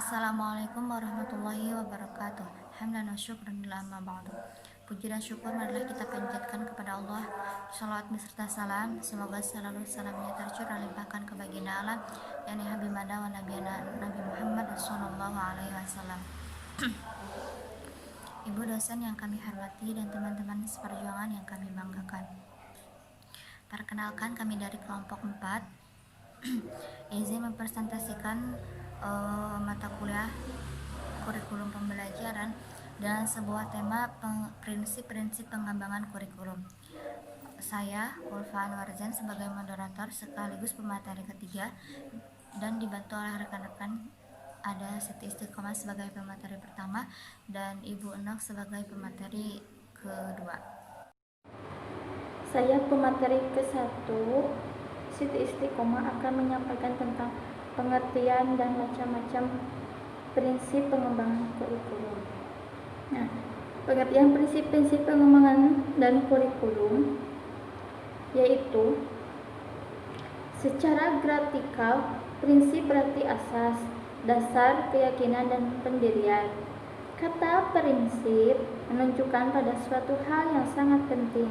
Assalamualaikum warahmatullahi wabarakatuh. Hamdan wa syukran lillah amma ba'du. Puji dan syukur marilah kita panjatkan kepada Allah. Shalawat beserta salam, semoga selalu salamnya tercurah limpahkan ke baginda alam, yakni Habibana wa Nabiyana Nabi Muhammad sallallahu alaihi wasallam. Ibu dosen yang kami hormati dan teman-teman seperjuangan yang kami banggakan. Perkenalkan, kami dari kelompok 4 izin mempresentasikan mata kuliah kurikulum pembelajaran dan sebuah tema prinsip-prinsip pengembangan kurikulum. Saya Ulfa Anwarzan sebagai moderator sekaligus pemateri ketiga dan dibantu oleh rekan-rekan, ada Siti Istiqomah sebagai pemateri pertama dan Ibu Enok sebagai pemateri kedua. Saya pemateri ke-1, Siti Istiqomah, akan menyampaikan tentang pengertian dan macam-macam prinsip pengembangan kurikulum. Nah, pengertian prinsip-prinsip pengembangan dan kurikulum yaitu secara grafikal, prinsip berarti asas, dasar, keyakinan, dan pendirian. Kata prinsip menunjukkan pada suatu hal yang sangat penting,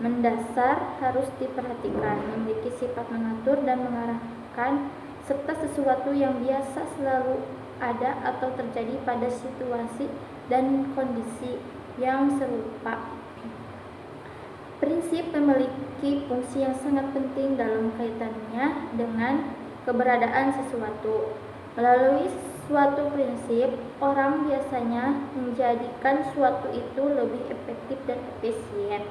mendasar, harus diperhatikan, memiliki sifat mengatur dan mengarahkan, serta sesuatu yang biasa selalu ada atau terjadi pada situasi dan kondisi yang serupa. Prinsip memiliki fungsi yang sangat penting dalam kaitannya dengan keberadaan sesuatu. Melalui suatu prinsip, orang biasanya menjadikan suatu itu lebih efektif dan efisien.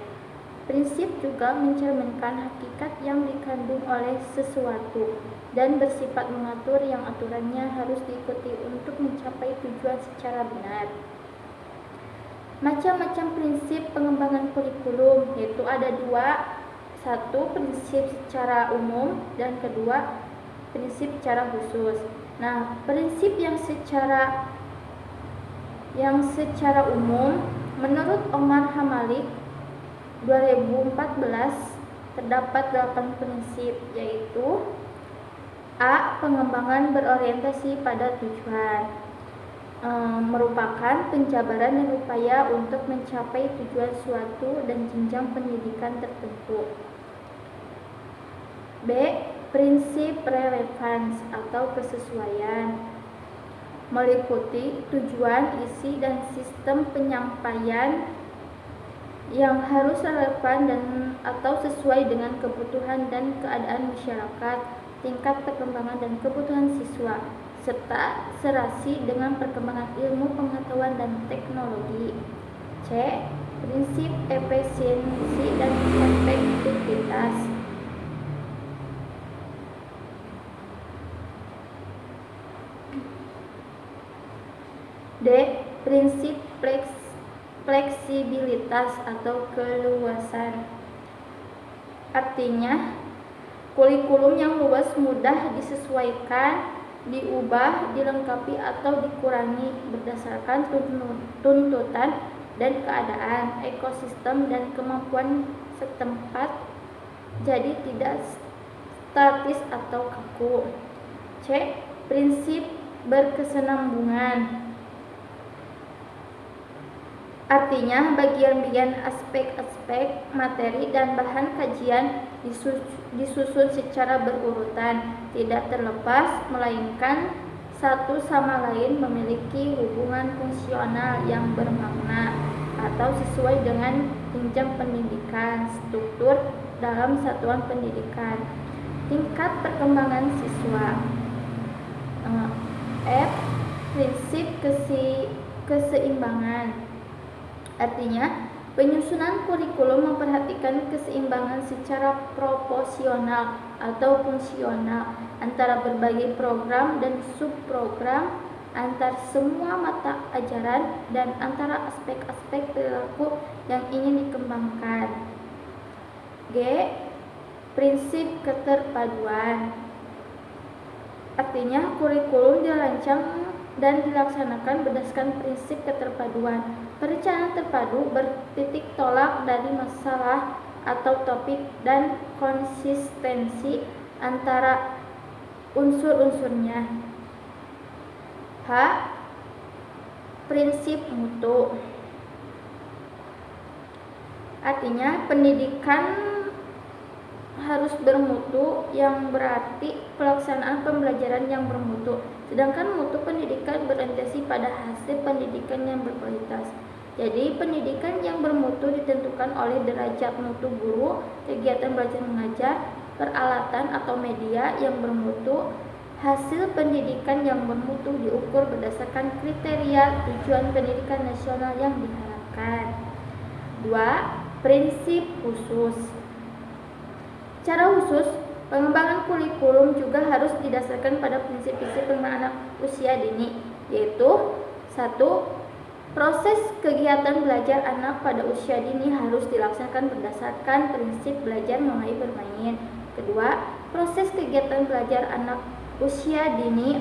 Prinsip juga mencerminkan hakikat yang dikandung oleh sesuatu dan bersifat mengatur yang aturannya harus diikuti untuk mencapai tujuan secara benar. Macam-macam prinsip pengembangan kurikulum yaitu ada dua, satu prinsip secara umum dan kedua prinsip secara khusus. Nah, prinsip yang secara umum menurut Omar Hamalik 2014 terdapat 8 prinsip, yaitu A. Pengembangan berorientasi pada tujuan, merupakan penjabaran dan upaya untuk mencapai tujuan suatu dan jenjang pendidikan tertentu. B. Prinsip relevans atau kesesuaian, meliputi tujuan, isi, dan sistem penyampaian yang harus relevan dan atau sesuai dengan kebutuhan dan keadaan masyarakat, tingkat perkembangan dan kebutuhan siswa, serta serasi dengan perkembangan ilmu pengetahuan dan teknologi. C. Prinsip efisiensi dan efektivitas, D. Prinsip fleksibilitas atau keluasan, artinya kurikulum yang luas mudah disesuaikan, diubah, dilengkapi atau dikurangi berdasarkan tuntutan dan keadaan, ekosistem dan kemampuan setempat, jadi tidak statis atau kaku. C. Prinsip berkesinambungan, artinya bagian-bagian aspek-aspek materi dan bahan kajian disusun secara berurutan, tidak terlepas, melainkan satu sama lain memiliki hubungan fungsional yang bermakna atau sesuai dengan jenjang pendidikan, struktur dalam satuan pendidikan, tingkat perkembangan siswa. F. Prinsip keseimbangan, artinya penyusunan kurikulum memperhatikan keseimbangan secara proporsional atau fungsional antara berbagai program dan subprogram, antar semua mata ajaran, dan antara aspek-aspek perilaku yang ingin dikembangkan. G. Prinsip keterpaduan, artinya kurikulum dirancang dan dilaksanakan berdasarkan prinsip keterpaduan. Perencanaan terpadu bertitik tolak dari masalah atau topik dan konsistensi antara unsur-unsurnya. H. Prinsip mutu. Artinya pendidikan harus bermutu, yang berarti pelaksanaan pembelajaran yang bermutu. Sedangkan mutu pendidikan berorientasi pada hasil pendidikan yang berkualitas. Jadi pendidikan yang bermutu ditentukan oleh derajat mutu guru, kegiatan belajar mengajar, peralatan atau media yang bermutu. Hasil pendidikan yang bermutu diukur berdasarkan kriteria tujuan pendidikan nasional yang diharapkan. 2. Prinsip khusus. Secara khusus, pengembangan kurikulum juga harus didasarkan pada prinsip-prinsip pengembangan anak usia dini, yaitu 1. Proses kegiatan belajar anak pada usia dini harus dilaksanakan berdasarkan prinsip belajar mulai bermain. Kedua, proses kegiatan belajar anak usia dini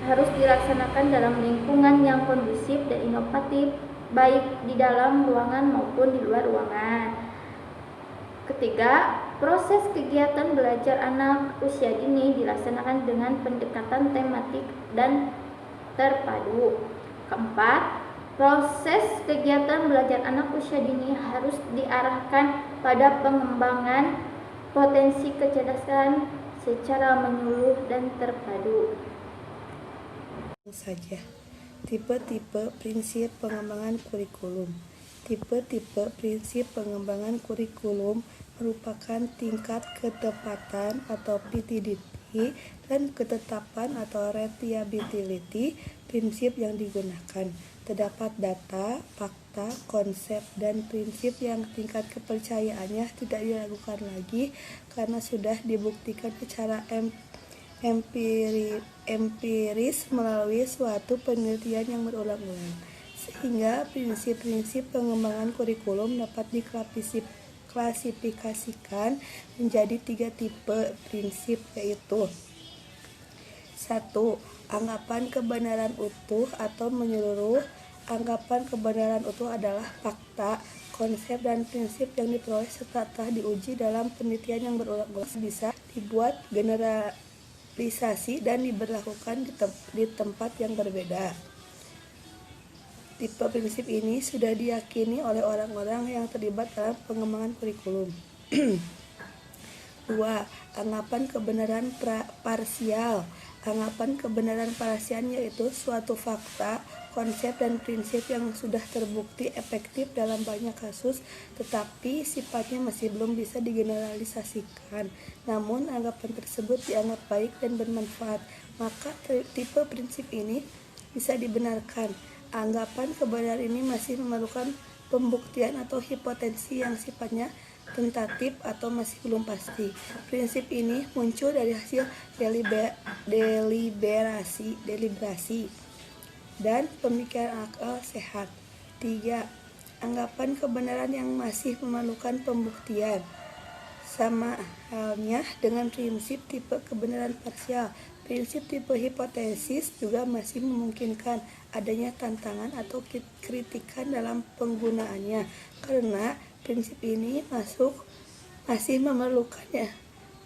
harus dilaksanakan dalam lingkungan yang kondusif dan inovatif, baik di dalam ruangan maupun di luar ruangan. Ketiga, proses kegiatan belajar anak usia dini dilaksanakan dengan pendekatan tematik dan terpadu. Keempat, proses kegiatan belajar anak usia dini harus diarahkan pada pengembangan potensi kecerdasan secara menyeluruh dan terpadu. Saja. Tipe-tipe prinsip pengembangan kurikulum. Tipe-tipe prinsip pengembangan kurikulum merupakan tingkat ketepatan atau validity dan ketetapan atau reliability prinsip yang digunakan. Terdapat data, fakta, konsep, dan prinsip yang tingkat kepercayaannya tidak diragukan lagi karena sudah dibuktikan secara empiris melalui suatu penelitian yang berulang-ulang, sehingga prinsip-prinsip pengembangan kurikulum dapat diklasifikasikan menjadi 3 tipe prinsip, yaitu 1. Anggapan kebenaran utuh atau menyeluruh. Anggapan kebenaran utuh adalah fakta, konsep, dan prinsip yang diperoleh setelah diuji dalam penelitian yang berulang-ulang, bisa dibuat generalisasi dan diberlakukan di tempat yang berbeda. Tipe prinsip ini sudah diyakini oleh orang-orang yang terlibat dalam pengembangan kurikulum. 2. Anggapan kebenaran parsial. Anggapan kebenaran parsial yaitu suatu fakta, konsep, dan prinsip yang sudah terbukti efektif dalam banyak kasus, tetapi sifatnya masih belum bisa digeneralisasikan. Namun anggapan tersebut dianggap baik dan bermanfaat, maka tipe prinsip ini bisa dibenarkan. Anggapan kebenaran ini masih memerlukan pembuktian atau hipotesis yang sifatnya tentatif atau masih belum pasti. Prinsip ini muncul dari hasil deliberasi dan pemikiran akal sehat. 3. Anggapan kebenaran yang masih memerlukan pembuktian. Sama halnya dengan prinsip tipe kebenaran parsial, prinsip tipe hipotesis juga masih memungkinkan adanya tantangan atau kritikan dalam penggunaannya, karena prinsip ini masih memerlukannya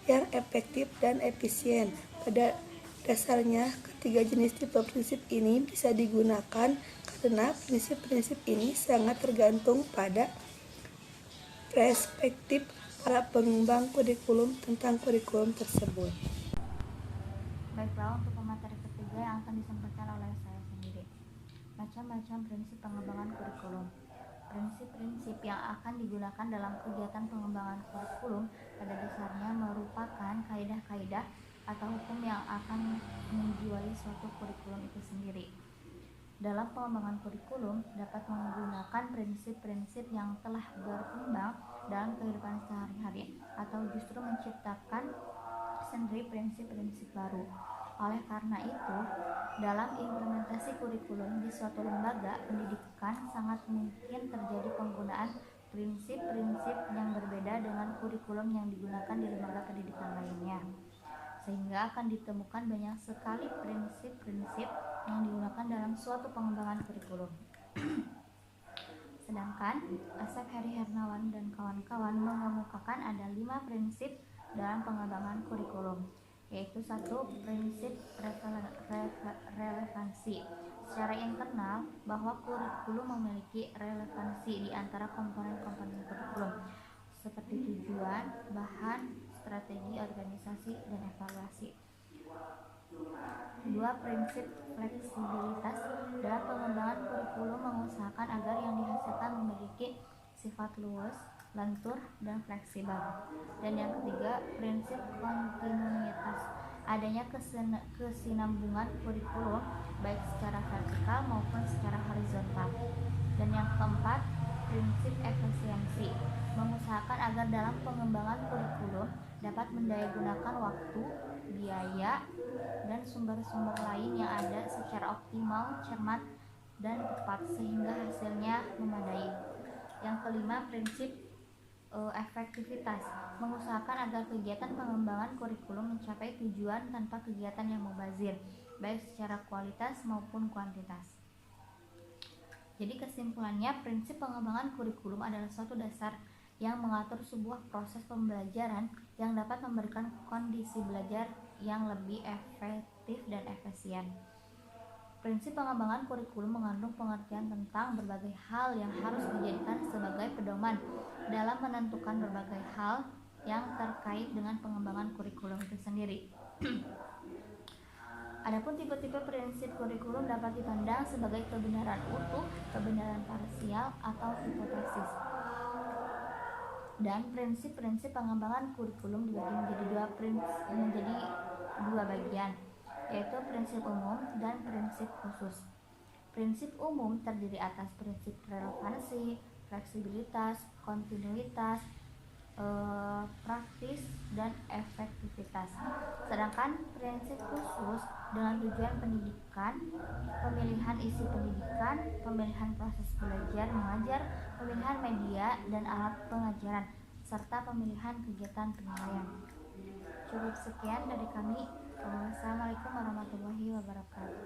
yang efektif dan efisien. Pada dasarnya, ketiga jenis tipe prinsip ini bisa digunakan karena prinsip-prinsip ini sangat tergantung pada perspektif para pengembang kurikulum tentang kurikulum tersebut. Baiklah, untuk pemateri ketiga yang akan disampaikan oleh saya sendiri. Macam-macam prinsip pengembangan kurikulum. Prinsip-prinsip yang akan digunakan dalam kegiatan pengembangan kurikulum pada dasarnya merupakan kaidah-kaidah atau hukum yang akan menjiwai suatu kurikulum itu sendiri. Dalam pengembangan kurikulum dapat menggunakan prinsip-prinsip yang telah berkembang dalam kehidupan sehari-hari atau justru menciptakan sendiri prinsip-prinsip baru. Oleh karena itu, dalam implementasi kurikulum di suatu lembaga pendidikan sangat mungkin terjadi penggunaan prinsip-prinsip yang berbeda dengan kurikulum yang digunakan di lembaga pendidikan lainnya, sehingga akan ditemukan banyak sekali prinsip-prinsip yang digunakan dalam suatu pengembangan kurikulum. Sedangkan Asep Heri Hernawan dan kawan-kawan mengemukakan ada 5 prinsip dalam pengembangan kurikulum. yaitu satu, prinsip relevansi. Secara internal, bahwa kurikulum memiliki relevansi di antara komponen-komponen kurikulum seperti tujuan, bahan, strategi, organisasi, dan evaluasi. Dua, prinsip fleksibilitas. Dalam pengembangan kurikulum mengusahakan agar yang dihasilkan memiliki sifat luas, lentur, dan fleksibel. Dan yang ketiga, prinsip kontinuitas. Adanya kesinambungan kurikulum baik secara vertikal maupun secara horizontal. Dan yang keempat, prinsip efisiensi. Mengusahakan agar dalam pengembangan kurikulum dapat mendayagunakan waktu, biaya, dan sumber-sumber lain yang ada secara optimal, cermat, dan tepat sehingga hasilnya memadai. Yang kelima, prinsip efektivitas. Mengusahakan agar kegiatan pengembangan kurikulum mencapai tujuan tanpa kegiatan yang mubazir, baik secara kualitas maupun kuantitas. Jadi kesimpulannya, prinsip pengembangan kurikulum adalah suatu dasar yang mengatur sebuah proses pembelajaran yang dapat memberikan kondisi belajar yang lebih efektif dan efisien. Prinsip pengembangan kurikulum mengandung pengertian tentang berbagai hal yang harus dijadikan sebagai pedoman dalam menentukan berbagai hal yang terkait dengan pengembangan kurikulum itu sendiri. Adapun tipe-tipe prinsip kurikulum dapat dipandang sebagai kebenaran utuh, kebenaran parsial, atau hipotesis. Dan prinsip-prinsip pengembangan kurikulum dibagi menjadi dua bagian, yaitu prinsip umum dan prinsip khusus. Prinsip umum terdiri atas prinsip relevansi, fleksibilitas, kontinuitas, praktis, dan efektivitas. Sedangkan prinsip khusus dengan tujuan pendidikan, pemilihan isi pendidikan, pemilihan proses belajar mengajar, pemilihan media dan alat pengajaran, serta pemilihan kegiatan penilaian. Cukup sekian dari kami. Wassalamualaikum warahmatullahi wabarakatuh.